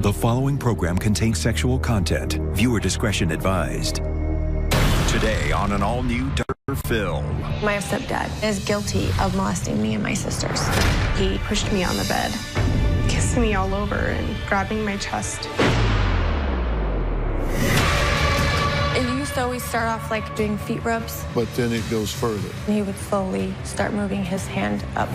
The following program contains sexual content. Viewer discretion advised. Today on an all-new Dr. Phil. My stepdad is guilty of molesting me and my sisters. He pushed me on the bed, kissing me all over and grabbing my chest. It used to always start off like doing feet rubs. But then it goes further. He would slowly start moving his hand up.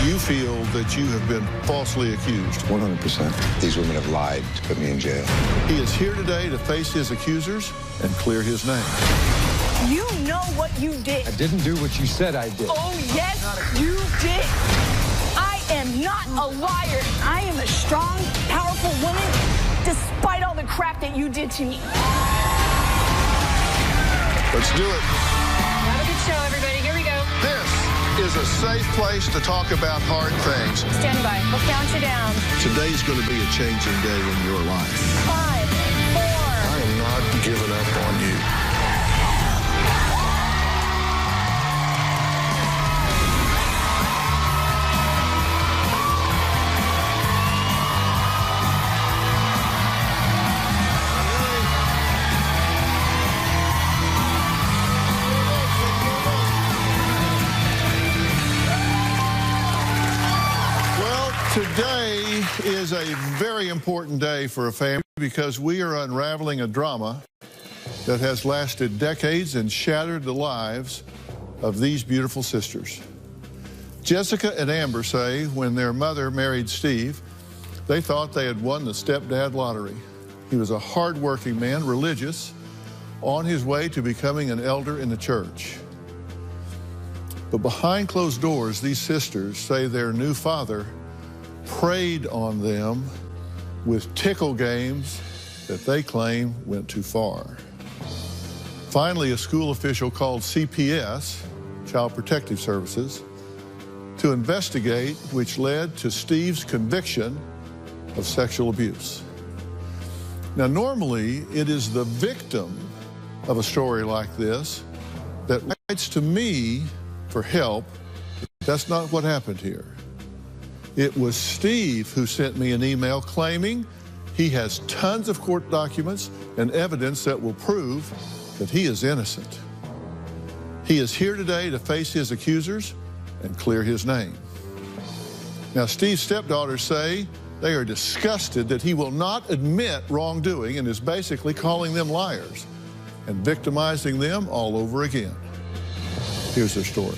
You feel that you have been falsely accused. 100%. These women have lied to put me in jail. He is here today to face his accusers and clear his name. You know what you did. I didn't do what you said I did. Oh, yes, you did. I am not a liar. I am a strong, powerful woman, despite all the crap that you did to me. Let's do it. Have a good show, everybody. Here we go. This is a safe place to talk about hard things. Stand by. We'll count you down. Today's going to be a changing day in your life. 5, 4. I am not giving up on you. Today is a very important day for a family because we are unraveling a drama that has lasted decades and shattered the lives of these beautiful sisters. Jessica and Amber say when their mother married Steve, they thought they had won the stepdad lottery. He was a hard-working man, religious, on his way to becoming an elder in the church. But behind closed doors, these sisters say their new father preyed on them with tickle games that they claim went too far. Finally, a school official called CPS, Child Protective Services, to investigate, which led to Steve's conviction of sexual abuse. Now, normally, it is the victim of a story like this that writes to me for help. That's not what happened here. It was Steve who sent me an email claiming he has tons of court documents and evidence that will prove that he is innocent. He is here today to face his accusers and clear his name. Now, Steve's stepdaughters say they are disgusted that he will not admit wrongdoing and is basically calling them liars and victimizing them all over again. Here's their story.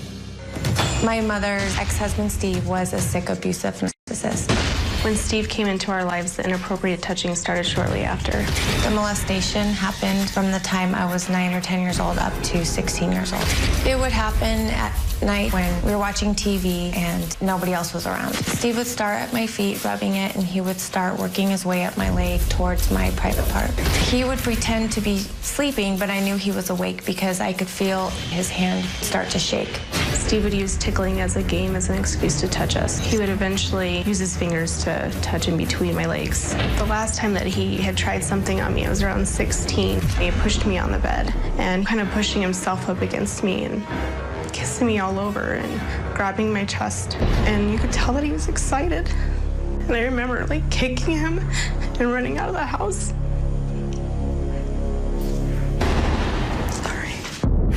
My mother's ex-husband, Steve, was a sick, abusive narcissist. When Steve came into our lives, the inappropriate touching started shortly after. The molestation happened from the time I was 9 or 10 years old up to 16 years old. It would happen at night when we were watching TV and nobody else was around. Steve would start at my feet, rubbing it, and he would start working his way up my leg towards my private part. He would pretend to be sleeping, but I knew he was awake because I could feel his hand start to shake. Steve would use tickling as a game, as an excuse to touch us. He would eventually use his fingers to touch in between my legs. The last time that he had tried something on me, I was around 16. He pushed me on the bed and kind of pushing himself up against me and kissing me all over and grabbing my chest. And you could tell that he was excited. And I remember like kicking him and running out of the house.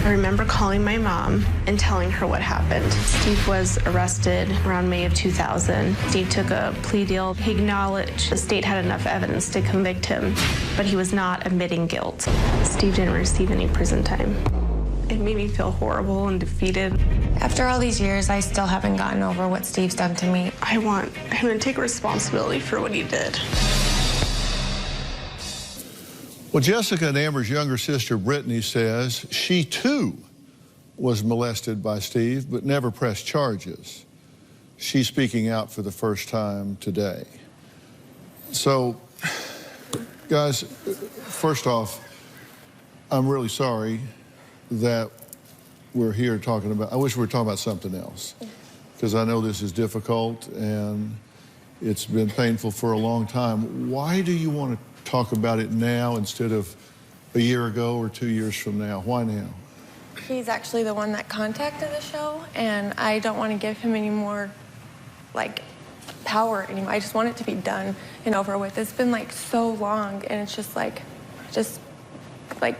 I remember calling my mom and telling her what happened. Steve was arrested around May of 2000. Steve took a plea deal. He acknowledged the state had enough evidence to convict him, but he was not admitting guilt. Steve didn't receive any prison time. It made me feel horrible and defeated. After all these years, I still haven't gotten over what Steve's done to me. I want him to take responsibility for what he did. Well, Jessica and Amber's younger sister, Brittany, says she, too, was molested by Steve, but never pressed charges. She's speaking out for the first time today. So, guys, first off, I'm really sorry that we're here talking about, I wish we were talking about something else, because I know this is difficult and it's been painful for a long time. Why do you want to talk about it now instead of a year ago or 2 years from now? Why now? He's actually the one that contacted the show, and I don't want to give him any more, like, tower anymore. I just want it to be done and over with. It's been like so long, and it's just like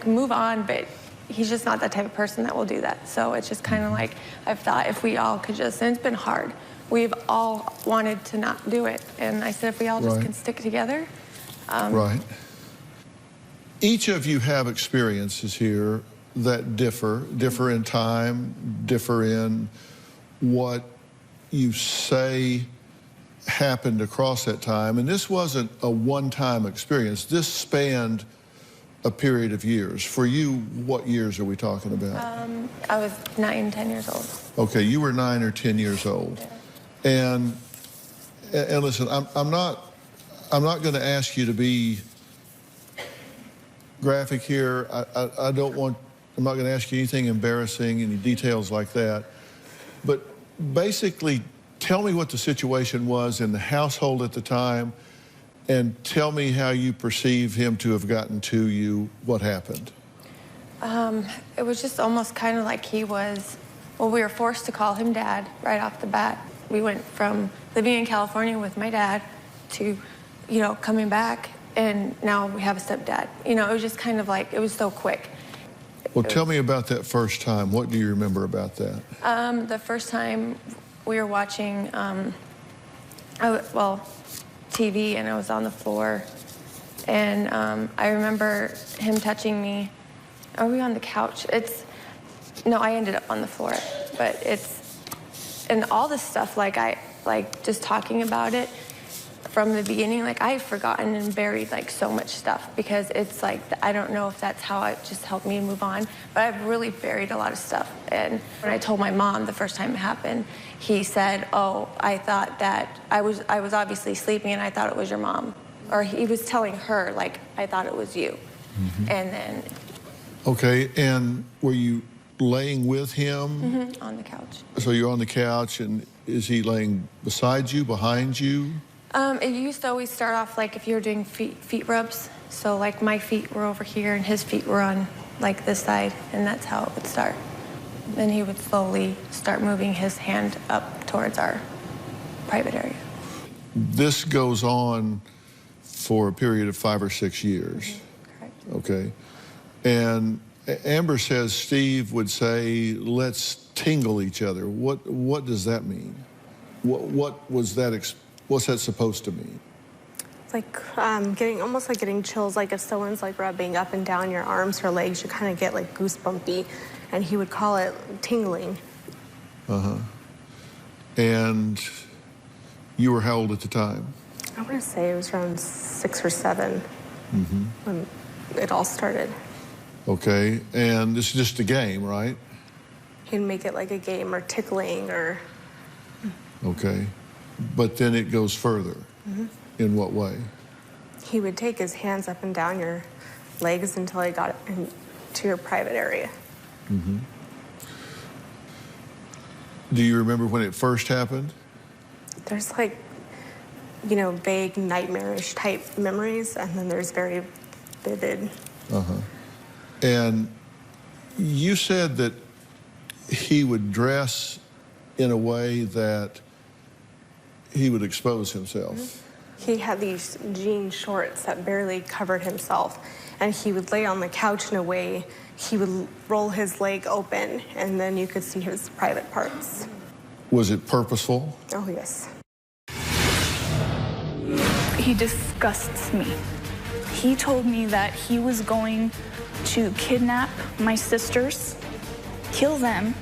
move on, but he's just not that type of person that will do that. So it's just kind of like, I've thought if we all could just, and it's been hard. We've all wanted to not do it. And I said, if we all just can stick together. Right. Each of you have experiences here that differ in time, differ in what you say happened across that time. And this wasn't a one-time experience. This spanned a period of years. For you, what years are we talking about? I was 9, 10 years old. Okay, you were 9 or 10 years old. Yeah. And listen, I'm not going to ask you to be graphic here. I'm not going to ask you anything embarrassing, any details like that. But basically, tell me what the situation was in the household at the time, and tell me how you perceive him to have gotten to you. What happened? It was just almost kind of like he was, well, we were forced to call him Dad right off the bat. We went from living in California with my dad to, you know, coming back, and now we have a stepdad. You know, it was just kind of like, it was so quick. Well, tell me about that first time. What do you remember about that? The first time we were watching, TV, and I was on the floor, and I remember him touching me. Are we on the couch? No, I ended up on the floor, but and all this stuff, just talking about it from the beginning, like, I've forgotten and buried, like, so much stuff, because it's like, I don't know if that's how it just helped me move on, but I've really buried a lot of stuff. And when I told my mom the first time it happened, he said, oh, I thought that I was obviously sleeping, and I thought it was your mom. Or he was telling her, like, I thought it was you. Mm-hmm. And then... Okay, and were you laying with him? Mm-hmm, on the couch. So you're on the couch, and is he laying beside you, behind you? It used to always start off like if you were doing feet rubs. So like my feet were over here and his feet were on like this side, and that's how it would start. Then he would slowly start moving his hand up towards our private area. This goes on for a period of 5 or 6 years. Mm-hmm. Correct. Okay. And Amber says Steve would say, let's tingle each other. What does that mean? What's that supposed to mean? It's like almost like getting chills, like if someone's like rubbing up and down your arms or legs, you kind of get like goosebumpy, and he would call it tingling. Uh-huh. And you were how old at the time? I want to say it was around 6 or 7 mm-hmm. when it all started. Okay, and this is just a game, right? He'd make it like a game or tickling or... Okay, but then it goes further. Mm-hmm. In what way? He would take his hands up and down your legs until he got into your private area. Mm-hmm. Do you remember when it first happened? There's like, you know, vague nightmarish type memories, and then there's very vivid. Uh-huh. And you said that he would dress in a way that he would expose himself. Mm-hmm. He had these jean shorts that barely covered himself, and he would lay on the couch in a way, he would roll his leg open, and then you could see his private parts. Was it purposeful? Oh, yes. He disgusts me. He told me that he was going to kidnap my sisters, kill them,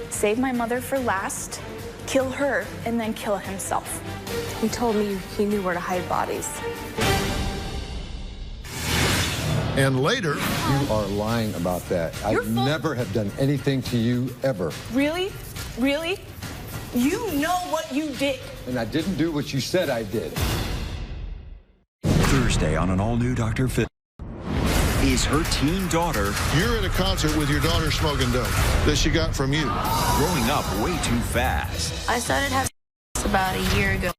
save my mother for last, kill her, and then kill himself. He told me he knew where to hide bodies. And later... You are lying about that. I never have done anything to you, ever. Really? Really? You know what you did. And I didn't do what you said I did. Thursday on an all-new Dr. Phil. Is her teen daughter... You're at a concert with your daughter smoking dope that she got from you. Growing up way too fast. I started having about a year ago.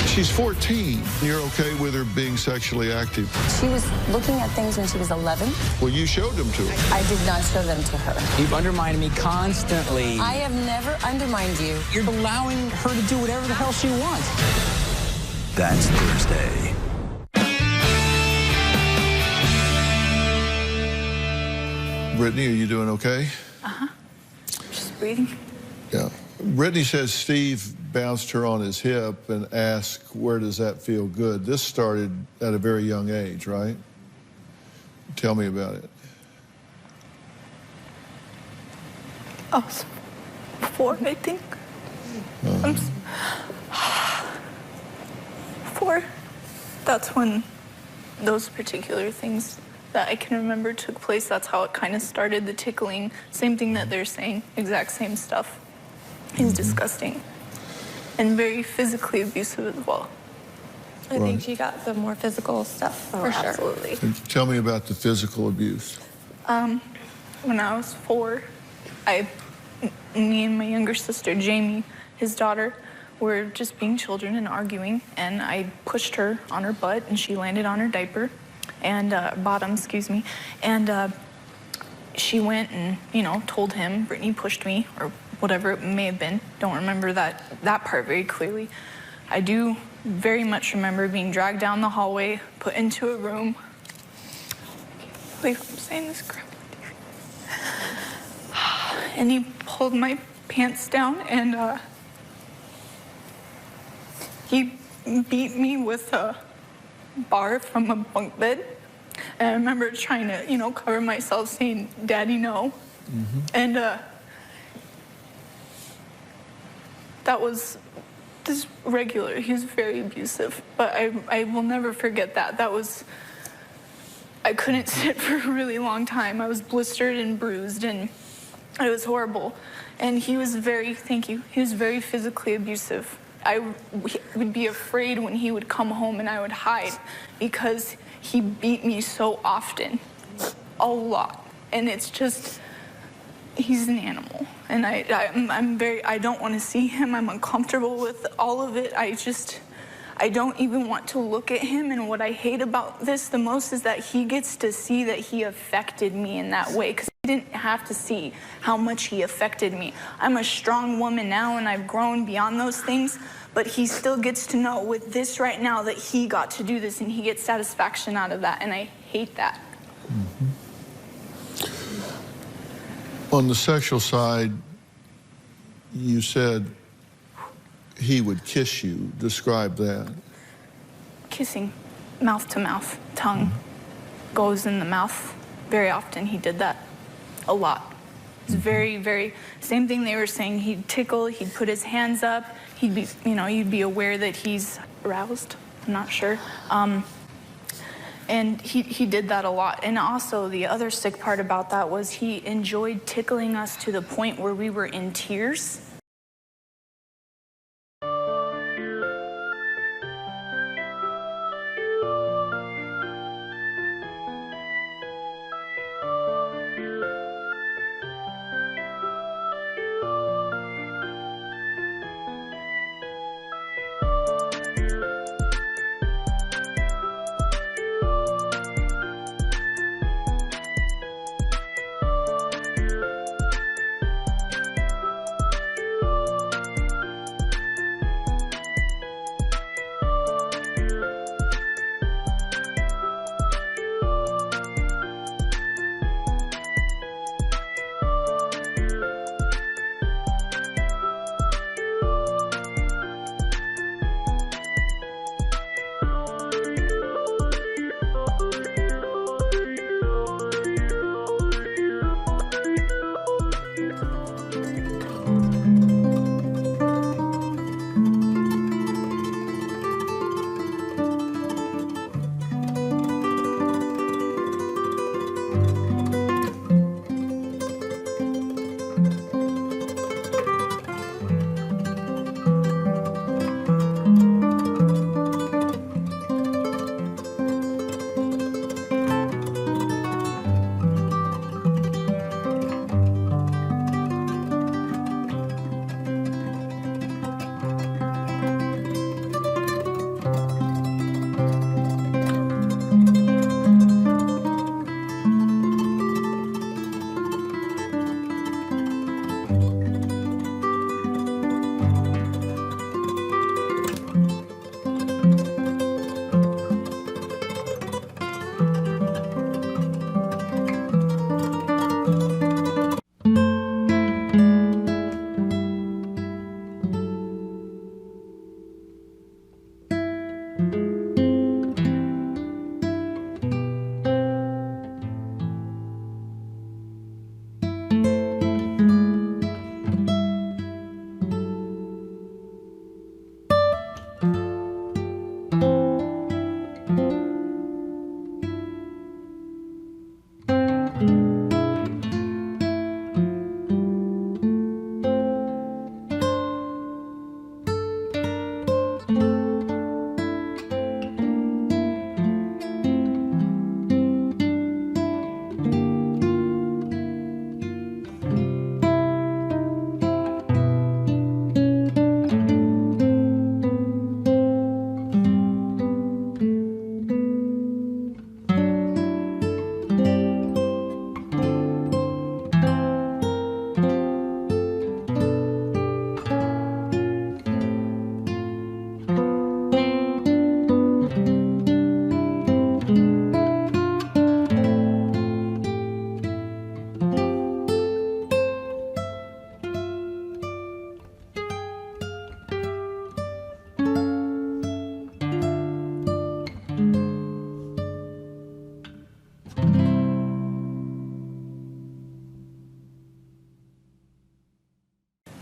She's 14. You're okay with her being sexually active? She was looking at things when she was 11. Well, you showed them to her. I did not show them to her. You've undermined me constantly. I have never undermined you. You're allowing her to do whatever the hell she wants. That's Thursday. Brittany, are you doing okay? Uh-huh. Just breathing. Yeah. Brittany says Steve bounced her on his hip and asked, where does that feel good? This started at a very young age, right? Tell me about it. I was 4, I think. I'm 4. That's when those particular things that I can remember took place. That's how it kind of started, the tickling. Same thing that they're saying, exact same stuff. He's disgusting and very physically abusive as well. I think she got the more physical stuff, for sure. Absolutely. And tell me about the physical abuse. When I was 4, me and my younger sister, Jamie, his daughter, were just being children and arguing, and I pushed her on her butt, and she landed on her diaper, and bottom, excuse me, and she went and, you know, told him, Brittany pushed me, or whatever it may have been. Don't remember that part very clearly. I do very much remember being dragged down the hallway, put into a room. I can't believe I'm saying this crap. And he pulled my pants down, and he beat me with a bar from a bunk bed. And I remember trying to, you know, cover myself, saying, "Daddy, no." And that was just regular. He was very abusive, but I will never forget that. That was, I couldn't sit for a really long time. I was blistered and bruised, and it was horrible. And he was very, thank you, he was very physically abusive. I would be afraid when he would come home and I would hide because he beat me so often, a lot. And it's just, he's an animal. And I don't want to see him. I'm uncomfortable with all of it. I don't even want to look at him. And what I hate about this the most is that he gets to see that he affected me in that way, because he didn't have to see how much he affected me. I'm a strong woman now, and I've grown beyond those things, but he still gets to know with this right now that he got to do this, and he gets satisfaction out of that, and I hate that. On the sexual side, you said he would kiss you. Describe that. Kissing, mouth to mouth, tongue goes in the mouth. Very often he did that, a lot. It's very, very, same thing they were saying. He'd tickle, he'd put his hands up, he'd be, you know, you'd be aware that he's aroused, I'm not sure. And he did that a lot. And also the other sick part about that was he enjoyed tickling us to the point where we were in tears.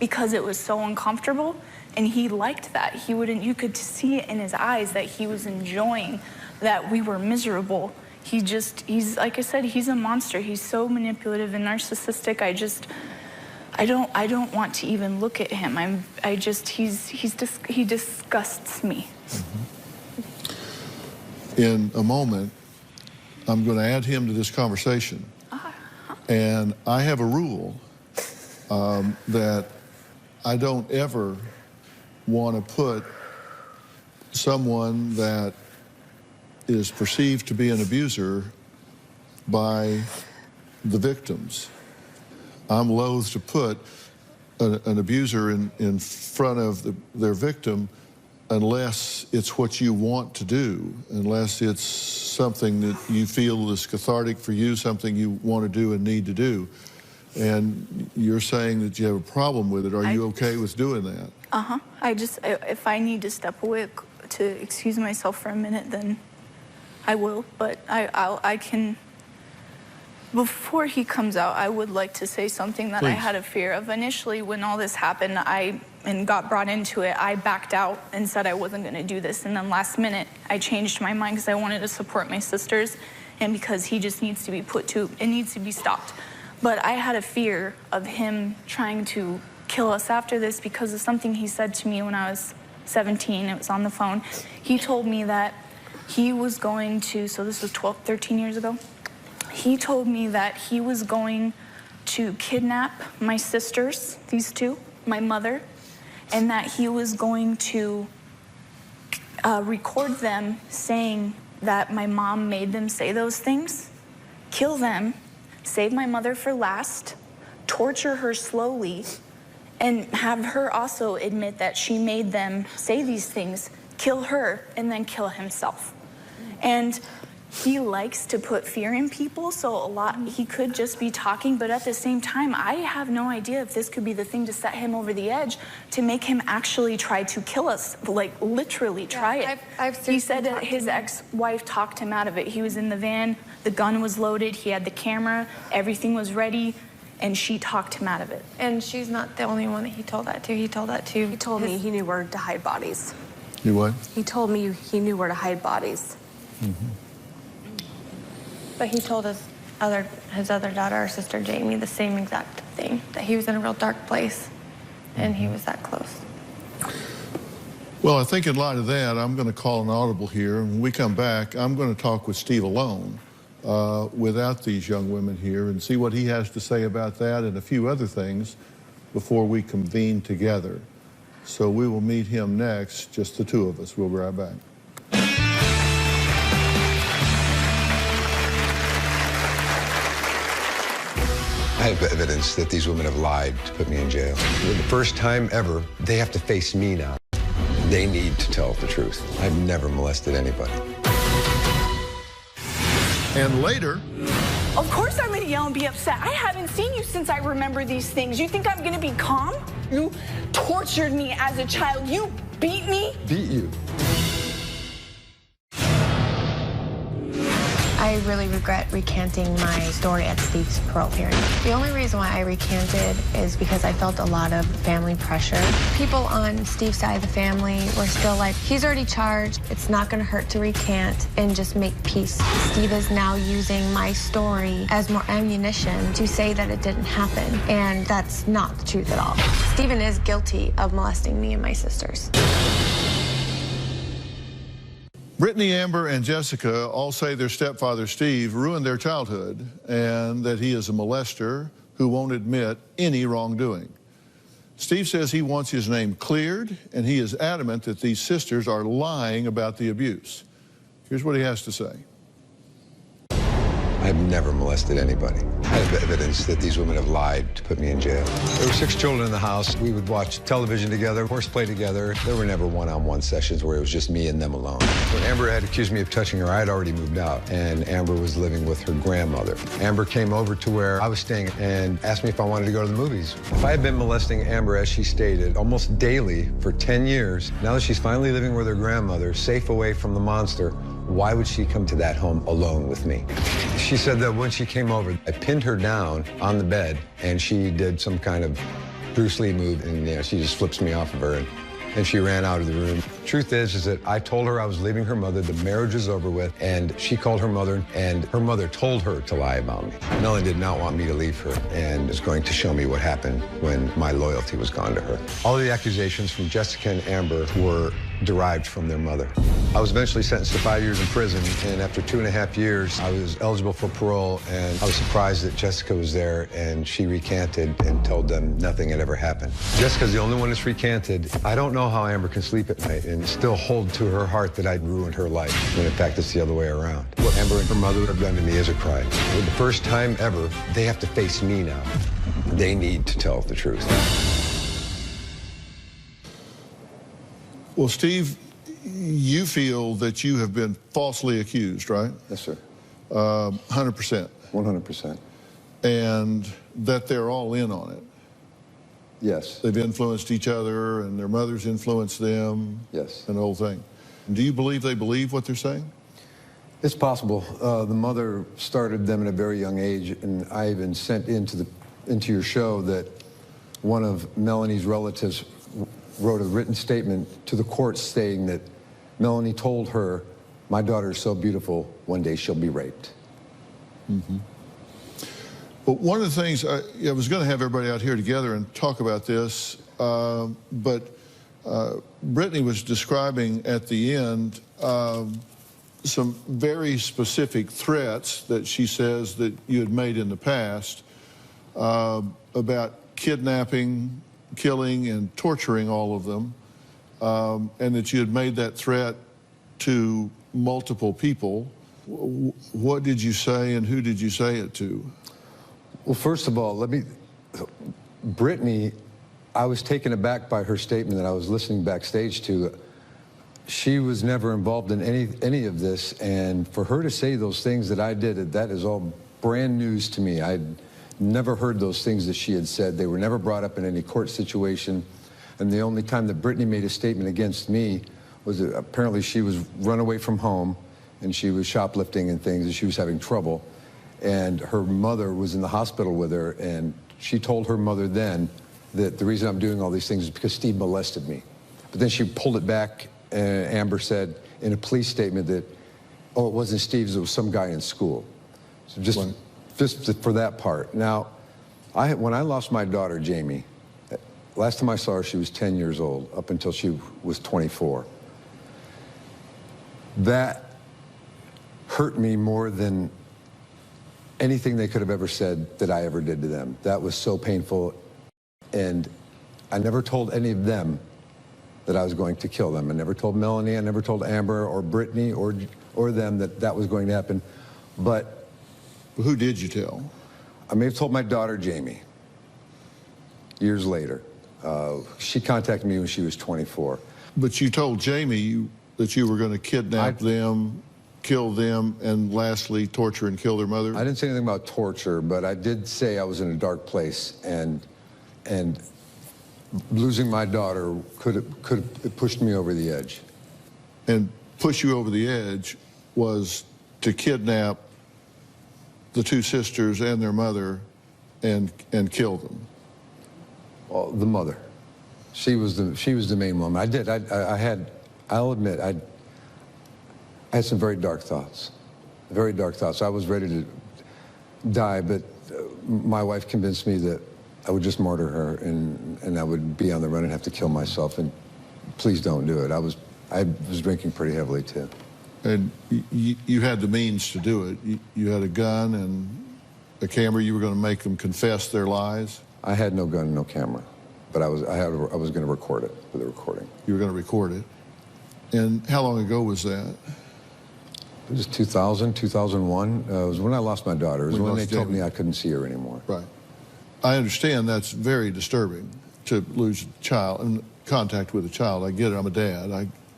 because it was so uncomfortable, and he liked that. You could see it in his eyes that he was enjoying that we were miserable. He's like I said, he's a monster. He's so manipulative and narcissistic. I don't want to even look at him. He disgusts me. In a moment, I'm going to add him to this conversation. And I have a rule that I don't ever want to put someone that is perceived to be an abuser by the victims. I'm loath to put an abuser in front of their victim unless it's what you want to do, unless it's something that you feel is cathartic for you, something you want to do and need to do. And you're saying that you have a problem with it. Are you okay with doing that? Uh-huh. If I need to step away to excuse myself for a minute, then I will. But I can, before he comes out, I would like to say something that I had a fear of. Initially, when all this happened, and got brought into it, I backed out and said I wasn't going to do this. And then last minute, I changed my mind because I wanted to support my sisters and because he just needs to be it needs to be stopped. But I had a fear of him trying to kill us after this because of something he said to me when I was 17. It was on the phone. He told me that he was going to, so this was 13 years ago. He told me that he was going to kidnap my sisters, these two, my mother, and that he was going to record them saying that my mom made them say those things, kill them, save my mother for last, torture her slowly, and have her also admit that she made them say these things, kill her, and then kill himself. And he likes to put fear in people, so he could just be talking, but at the same time, I have no idea if this could be the thing to set him over the edge, to make him actually try to kill us, like literally try it. He said that his ex-wife talked him out of it. He was in the van, the gun was loaded, he had the camera, everything was ready, and she talked him out of it. And she's not the only one that he told that to. He told that to. He told me he knew where to hide bodies. You what? He told me he knew where to hide bodies. Mm-hmm. But he told his other daughter, or sister Jamie, the same exact thing, that he was in a real dark place, and he was that close. Well, I think in light of that, I'm going to call an audible here, and when we come back, I'm going to talk with Steve alone, without these young women here, and see what he has to say about that and a few other things before we convene together. So we will meet him next, just the two of us. We'll be right back. I have evidence that these women have lied to put me in jail. For the first time ever, they have to face me now. They need to tell the truth. I've never molested anybody. And later... Of course I'm gonna yell and be upset. I haven't seen you since I remember these things. You think I'm gonna be calm? You tortured me as a child. You beat me? Beat you? I really regret recanting my story at Steve's parole hearing. The only reason why I recanted is because I felt a lot of family pressure. People on Steve's side of the family were still like, he's already charged, it's not gonna hurt to recant and just make peace. Steve is now using my story as more ammunition to say that it didn't happen, and that's not the truth at all. Steven is guilty of molesting me and my sisters. Brittany, Amber, and Jessica all say their stepfather, Steve, ruined their childhood and that he is a molester who won't admit any wrongdoing. Steve says he wants his name cleared, and he is adamant that these sisters are lying about the abuse. Here's what he has to say. I've never molested anybody. I have evidence that these women have lied to put me in jail. There were 6 children in the house. We would watch television together, horseplay together. There were never one-on-one sessions where it was just me and them alone. When Amber had accused me of touching her, I had already moved out, and Amber was living with her grandmother. Amber came over to where I was staying and asked me if I wanted to go to the movies. If I had been molesting Amber, as she stated, almost daily for 10 years, now that she's finally living with her grandmother, safe away from the monster, why would she come to that home alone with me? She said that when she came over, I pinned her down on the bed, and she did some kind of Bruce Lee move, and she just flips me off of her, and she ran out of the room. Truth is that I told her I was leaving her mother, the marriage was over with, and she called her mother, and her mother told her to lie about me. Melanie did not want me to leave her, and is going to show me what happened when my loyalty was gone to her. All of the accusations from Jessica and Amber were derived from their mother. I was eventually sentenced to 5 years in prison, and after 2.5 years, I was eligible for parole, and I was surprised that Jessica was there, and she recanted and told them nothing had ever happened. Jessica's the only one that's recanted. I don't know how Amber can sleep at night and still hold to her heart that I'd ruined her life, when in fact it's the other way around. What Amber and her mother have done to me is a crime. For the first time ever, they have to face me now. They need to tell the truth. Well, Steve, you feel that you have been falsely accused, right? Yes, sir. 100%. 100%. And that they're all in on it. Yes. They've influenced each other, and their mothers influenced them. Yes. And the whole thing. Do you believe they believe what they're saying? It's possible. The mother started them at a very young age, and I even sent into your show that one of Melanie's relatives wrote a written statement to the court saying that Melanie told her, "My daughter is so beautiful, one day she'll be raped." Mm-hmm. But one of the things, I was going to have everybody out here together and talk about this, but Brittany was describing at the end some very specific threats that she says that you had made in the past about kidnapping, killing, and torturing all of them, and that you had made that threat to multiple people. What did you say, and who did you say it to? Well, first of all, Brittany, I was taken aback by her statement that I was listening backstage to. She was never involved in any of this, and for her to say those things that I did, that is all brand news to me. I'd never heard those things that she had said. They were never brought up in any court situation, and the only time that Brittany made a statement against me was that apparently she was run away from home, and she was shoplifting and things, and she was having trouble. And her mother was in the hospital with her, and she told her mother then that the reason I'm doing all these things is because Steve molested me. But then she pulled it back, and Amber said in a police statement that, oh, it wasn't Steve's, it was some guy in school. So just for that part. Now, when I lost my daughter, Jamie, last time I saw her, she was 10 years old, up until she was 24. That hurt me more than anything they could have ever said that I ever did to them. That was so painful, and I never told any of them that I was going to kill them. I never told Melanie, I never told Amber or Brittany or them that was going to happen. But who did you tell? I may have told my daughter, Jamie, years later. She contacted me when she was 24. But you told Jamie that you were going to kidnap them, kill them, and lastly, torture and kill their mother? I didn't say anything about torture, but I did say I was in a dark place, and losing my daughter could have pushed me over the edge. And push you over the edge was to kidnap the two sisters and their mother and kill them? Well, the mother. She was the main woman. I'll admit, I had some very dark thoughts. Very dark thoughts. I was ready to die, but my wife convinced me that I would just murder her and I would be on the run and have to kill myself, and please don't do it. I was drinking pretty heavily too. And you had the means to do it. You had a gun and a camera. You were going to make them confess their lies? I had no gun, no camera, but I was going to record it with a recording. You were going to record it. And how long ago was that? It was 2000, 2001. It was when I lost my daughter. It was when they told me I couldn't see her anymore. Right. I understand that's very disturbing to lose a child and contact with a child. I get it. I'm a dad.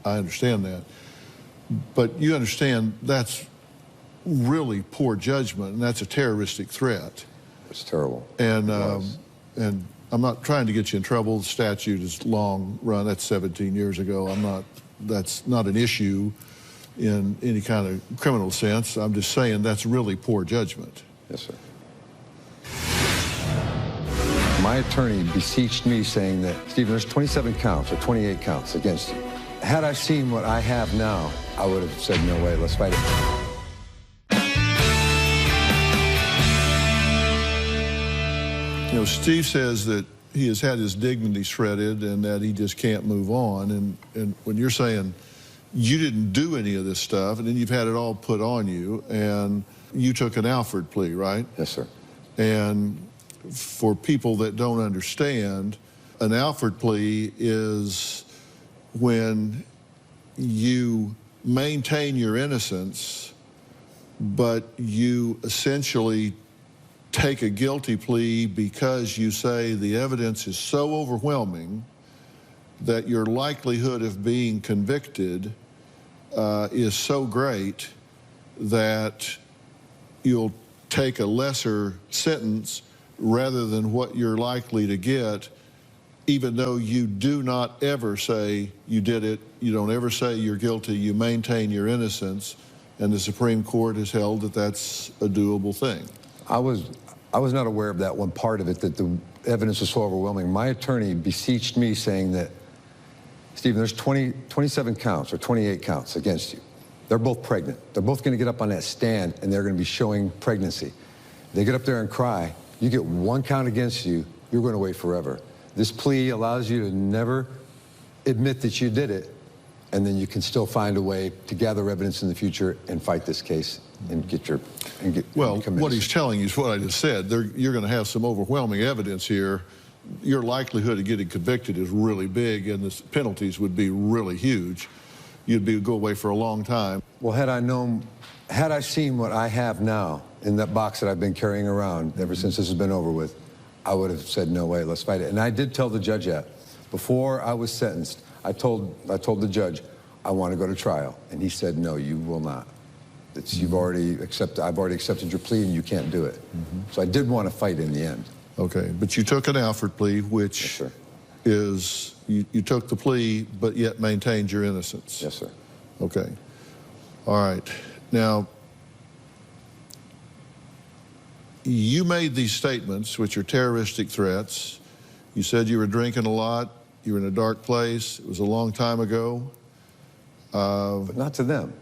I understand that. But you understand that's really poor judgment, and that's a terroristic threat. It's terrible. And I'm not trying to get you in trouble. The statute is long run. That's 17 years ago. That's not an issue in any kind of criminal sense. I'm just saying that's really poor judgment. Yes, sir. My attorney beseeched me saying that, Stephen, there's 27 counts or 28 counts against you. Had I seen what I have now, I would have said, no way, let's fight it. You know, Steve says that he has had his dignity shredded and that he just can't move on. And when you're saying you didn't do any of this stuff and then you've had it all put on you and you took an Alford plea, right? Yes, sir. And for people that don't understand, an Alford plea is when you maintain your innocence, but you essentially take a guilty plea because you say the evidence is so overwhelming that your likelihood of being convicted is so great that you'll take a lesser sentence rather than what you're likely to get, even though you do not ever say you did it, you don't ever say you're guilty, you maintain your innocence, and the Supreme Court has held that that's a doable thing. I was not aware of that one part of it, that the evidence was so overwhelming. My attorney beseeched me saying that, Stephen, there's 27 counts or 28 counts against you. They're both pregnant. They're both going to get up on that stand and they're going to be showing pregnancy. They get up there and cry. You get one count against you, you're going to wait forever. This plea allows you to never admit that you did it, and then you can still find a way to gather evidence in the future and fight this case and get your... Well, what he's telling you is what I just said. You're going to have some overwhelming evidence here. Your likelihood of getting convicted is really big, and the penalties would be really huge. You'd go away for a long time. Well, had I seen what I have now in that box that I've been carrying around ever since this has been over with, I would have said, no way, let's fight it. And I did tell the judge that. Before I was sentenced, I told the judge, I want to go to trial. And he said, no, you will not. I've already accepted your plea and you can't do it. So I did want to fight in the end. Okay, but you took an Alford plea, which yes, sir. is, you took the plea, but yet maintained your innocence. Yes, sir. Okay. All right. Now, you made these statements, which are terroristic threats. You said you were drinking a lot. You were in a dark place. It was a long time ago. But not to them.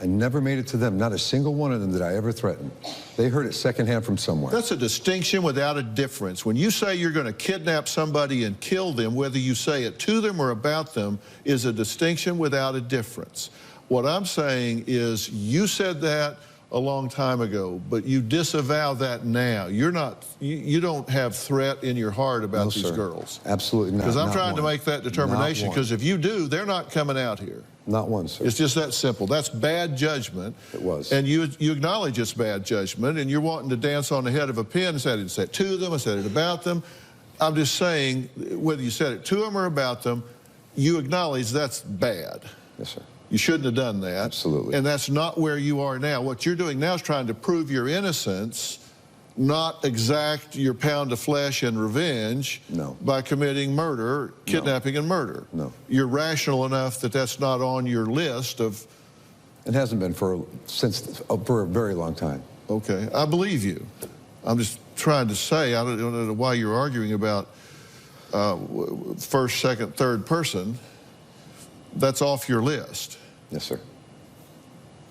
I never made it to them. Not a single one of them did I ever threaten. They heard it secondhand from somewhere. That's a distinction without a difference. When you say you're going to kidnap somebody and kill them, whether you say it to them or about them, is a distinction without a difference. What I'm saying is you said that a long time ago, but you disavow that now. You don't have threat in your heart about these girls. Absolutely not. Because I'm trying to make that determination, because if you do, they're not coming out here. Not one, sir. It's just that simple. That's bad judgment. It was. And you acknowledge it's bad judgment, and you're wanting to dance on the head of a pin and say, I didn't say it to them, I said it about them. I'm just saying, whether you said it to them or about them, you acknowledge that's bad. Yes, sir. You shouldn't have done that. Absolutely. And that's not where you are now. What you're doing now is trying to prove your innocence, not exact your pound of flesh and revenge by committing murder, kidnapping and murder. No. You're rational enough that that's not on your list of... It hasn't been for a very long time. Okay, I believe you. I'm just trying to say, I don't know why you're arguing about first, second, third person. That's off your list. Yes, sir.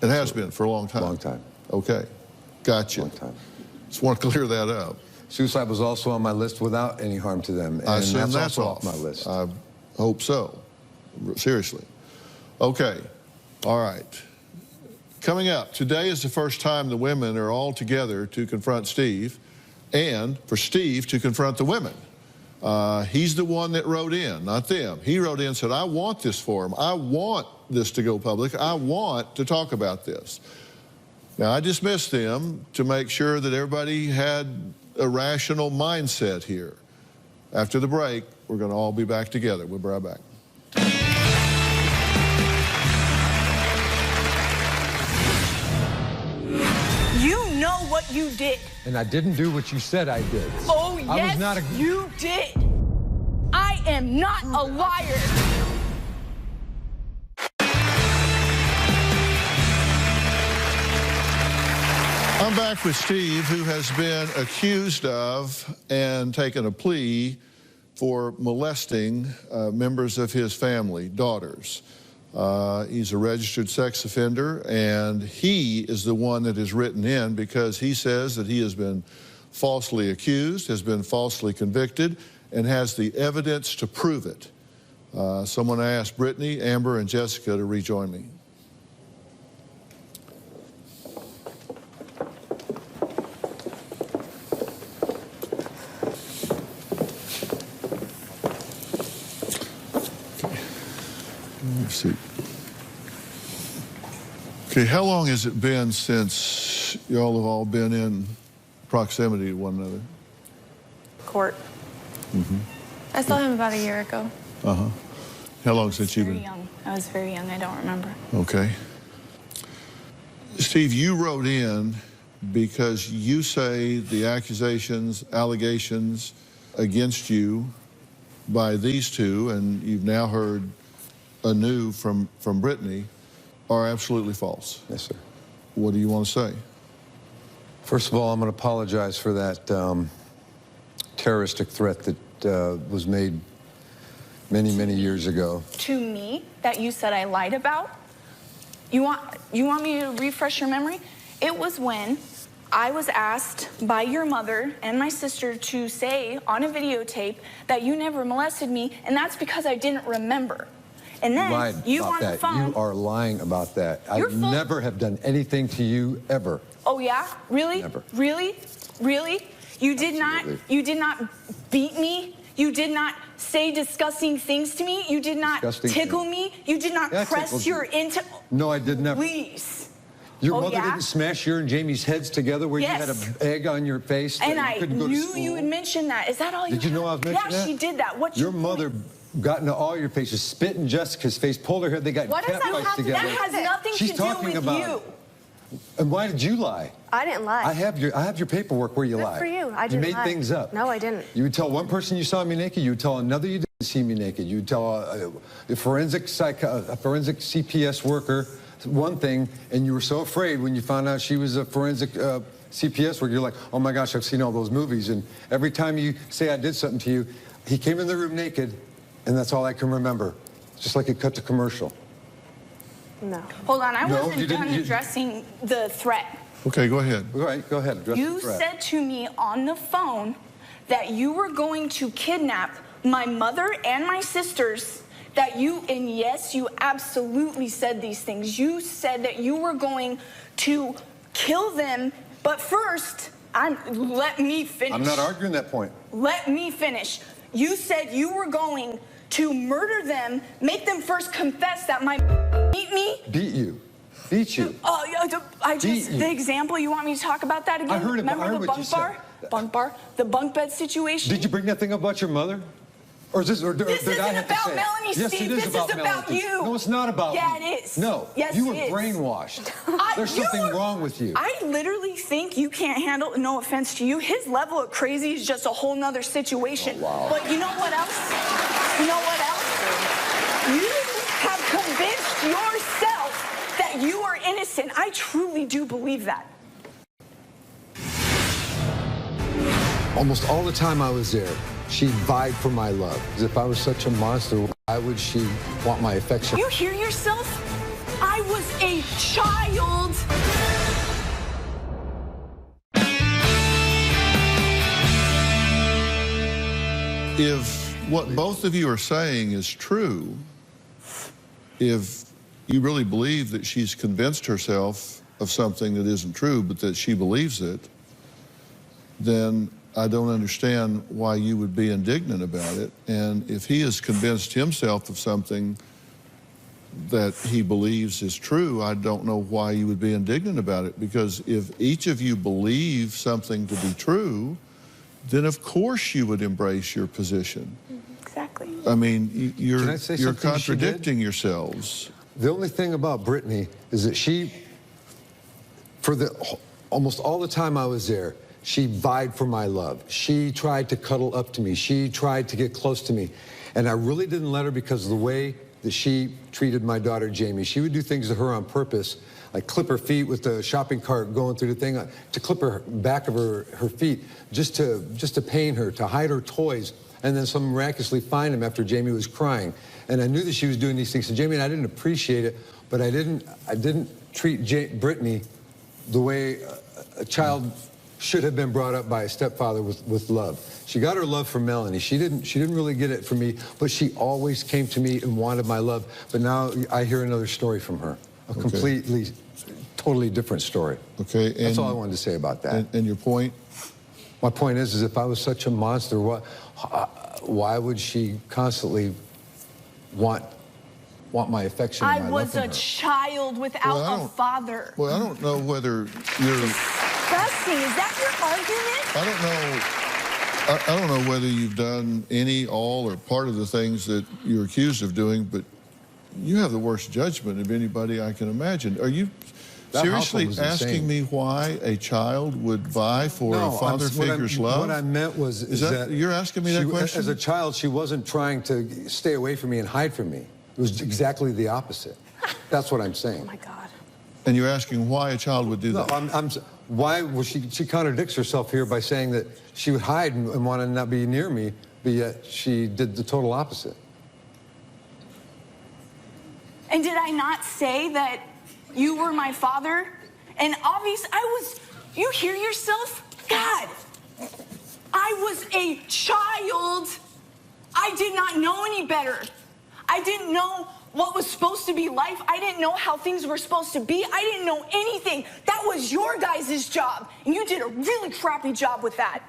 It has been for a long time. Long time. Okay, gotcha. Long time. Just want to clear that up. Suicide was also on my list without any harm to them. And I assume that's also off my list. I hope so. Seriously. Okay. All right. Coming up, today is the first time the women are all together to confront Steve, and for Steve to confront the women. He's the one that wrote in, not them. He wrote in and said, I want this forum. I want this to go public. I want to talk about this. Now, I dismissed them to make sure that everybody had a rational mindset here. After the break, we're going to all be back together. We'll be right back. You know what you did. And I didn't do what you said I did. Oh, yes, you did. I am not a liar. I'm back with Steve, who has been accused of and taken a plea for molesting members of his family, daughters. He's a registered sex offender, and he is the one that is written in because he says that he has been falsely accused, has been falsely convicted, and has the evidence to prove it. Someone asked Brittany, Amber, and Jessica to rejoin me. See. Okay, how long has it been since y'all have all been in proximity to one another? Court. Mm-hmm. I saw him about a year ago. Uh-huh. How long since you've been? Very young. I was very young. I don't remember. Okay. Steve, you wrote in because you say the accusations, allegations against you by these two, and you've now heard anew from Brittany, are absolutely false. Yes, sir. What do you want to say? First of all, I'm going to apologize for that terroristic threat that was made many, many years ago. To me, that you said I lied about? You want me to refresh your memory? It was when I was asked by your mother and my sister to say on a videotape that you never molested me, and that's because I didn't remember. And then you on the phone. You are lying about that. I never have done anything to you ever. Oh yeah? Really? Never. Really? Really? You did not beat me? You did not say disgusting things to me? You did not tickle me? You did not press your into... No, I did never. Please. Your mother didn't smash your and Jamie's heads together where you had an egg on your face? And I knew you would mention that. Is that all you Did you know I was mentioning that? Yeah, she did that. What's your mother got into all your faces, spit in Jessica's face, pulled her hair, they got cat fights together. That has nothing to do with you. And why did you lie? I didn't lie. I have your paperwork where you lied. Good for you. I didn't lie. You made things up. No, I didn't. You would tell one person you saw me naked. You would tell another you didn't see me naked. You would tell a forensic CPS worker one thing, and you were so afraid when you found out she was a forensic CPS worker. You're like, oh my gosh, I've seen all those movies. And every time you say I did something to you, he came in the room naked, and that's all I can remember. Just like it cut to commercial. No. Hold on, I wasn't done addressing the threat. Okay, go ahead. All right, go ahead. Address You the threat. said to me on the phone that you were going to kidnap my mother and my sisters, that you, and yes, you absolutely said these things. You said that you were going to kill them, but first, let me finish. I'm not arguing that point. Let me finish. You said you were going to murder them, make them first confess that my beat me. Beat you. Beat you. The example, you want me to talk about that again? I heard Remember the bunk bar? Bunk bar? The bunk bed situation? Did you bring that thing up about your mother? Or is this, or did I have to say? This isn't about Melanie, yes, Steve. It is this about is about Melanie. you. No, it's not about Yeah, me. it is. No. Yes, you were it is. brainwashed. There's something wrong with you. I literally think you can't handle, no offense to you, his level of crazy is just a whole nother situation. Oh, wow. But you know what else? You know what else? You have convinced yourself that you are innocent. I truly do believe that. Almost all the time I was there, she vied for my love. As if I was such a monster, why would she want my affection? You hear yourself? I was a child. If what both of you are saying is true, if you really believe that she's convinced herself of something that isn't true, but that she believes it, then I don't understand why you would be indignant about it. And if he has convinced himself of something that he believes is true, I don't know why you would be indignant about it. Because if each of you believe something to be true, then of course you would embrace your position. Exactly. I mean, you're contradicting she yourselves. The only thing about Brittany is that she, for almost all the time I was there, she vied for my love. She tried to cuddle up to me. She tried to get close to me. And I really didn't let her because of the way that she treated my daughter, Jamie. She would do things to her on purpose, like clip her feet with the shopping cart going through the thing, to clip her back of her feet, just to pain her, to hide her toys, and then some miraculously find him after Jamie was crying. And I knew that she was doing these things to Jamie, and I didn't appreciate it, but I didn't treat Brittany the way a child should have been brought up by a stepfather with love. She got her love from Melanie. She didn't really get it from me, but she always came to me and wanted my love. But now I hear another story from her, a completely, totally different story. Okay, and that's all I wanted to say about that. And your point? My point is if I was such a monster, why would she constantly want my affection and my love from her? I was a child without a father. Well, I don't know whether you're... Disgusting. Is that your argument? I don't know whether you've done any, all, or part of the things that you're accused of doing, but you have the worst judgment of anybody I can imagine. Are you seriously asking me why a child would vie for a father figure's love? What I meant was is that you're asking me that question? As a child, she wasn't trying to stay away from me and hide from me. It was exactly the opposite. That's what I'm saying. Oh my God. And you're asking why a child would do that? No, why was she contradicts herself here by saying that she would hide and want to not be near me, but yet she did the total opposite. And did I not say that you were my father? And obviously, you hear yourself? God, I was a child. I did not know any better. I didn't know what was supposed to be life. I didn't know how things were supposed to be. I didn't know anything. That was your guys' job, and you did a really crappy job with that.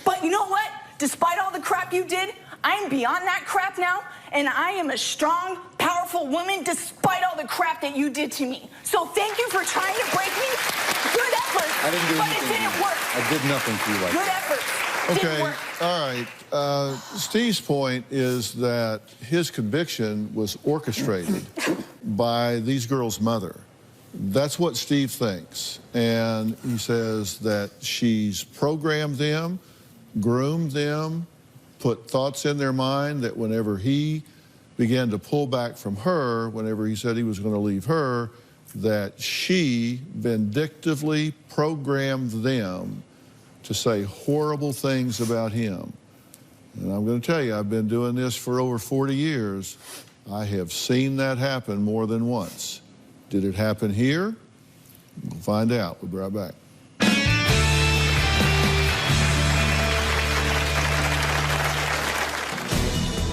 But you know what? Despite all the crap you did, I'm beyond that crap now, and I am a strong, powerful woman despite all the crap that you did to me. So thank you for trying to break me. Good effort. I didn't do but anything. It didn't work. I did nothing to you like Good that. effort. Okay, all right. Steve's point is that his conviction was orchestrated by these girls' mother. That's what Steve thinks. And he says that she's programmed them, groomed them, put thoughts in their mind that whenever he began to pull back from her, whenever he said he was going to leave her, that she vindictively programmed them to say horrible things about him. And I'm going to tell you, I've been doing this for over 40 years. I have seen that happen more than once. Did it happen here? We'll find out. We'll be right back.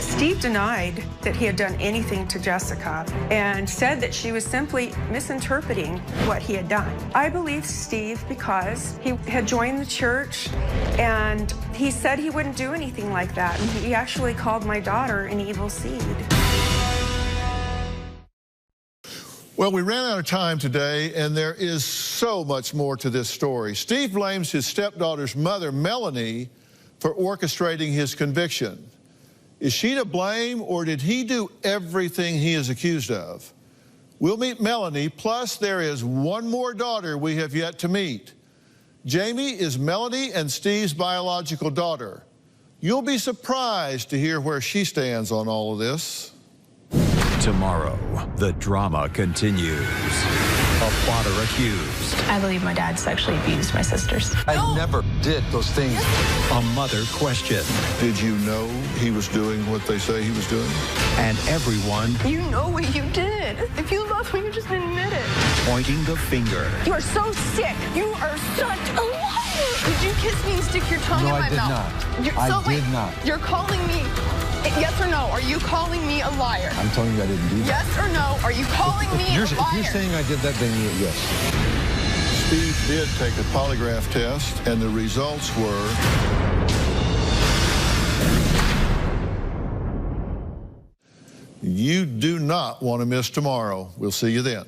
Steve denied that he had done anything to Jessica and said that she was simply misinterpreting what he had done. I believe Steve because he had joined the church and he said he wouldn't do anything like that. And he actually called my daughter an evil seed. Well, we ran out of time today, and there is so much more to this story. Steve blames his stepdaughter's mother, Melanie, for orchestrating his conviction. Is she to blame, or did he do everything he is accused of? We'll meet Melanie, plus there is one more daughter we have yet to meet. Jamie is Melanie and Steve's biological daughter. You'll be surprised to hear where she stands on all of this. Tomorrow, the drama continues. A father accused. I believe my dad sexually abused my sisters. I never did those things. A mother questioned. Did you know he was doing what they say he was doing? And everyone You know what you did. If you love me, you just admit it. pointing the finger. You are so sick. You are such a liar. Did you kiss me and stick your tongue in my mouth? I did not. You're calling me, yes or no, are you calling me a liar? I'm telling you I didn't do that. Yes or no, are you calling me a liar? If you're saying I did that, then yes. Steve did take a polygraph test, and the results were... You do not want to miss tomorrow. We'll see you then.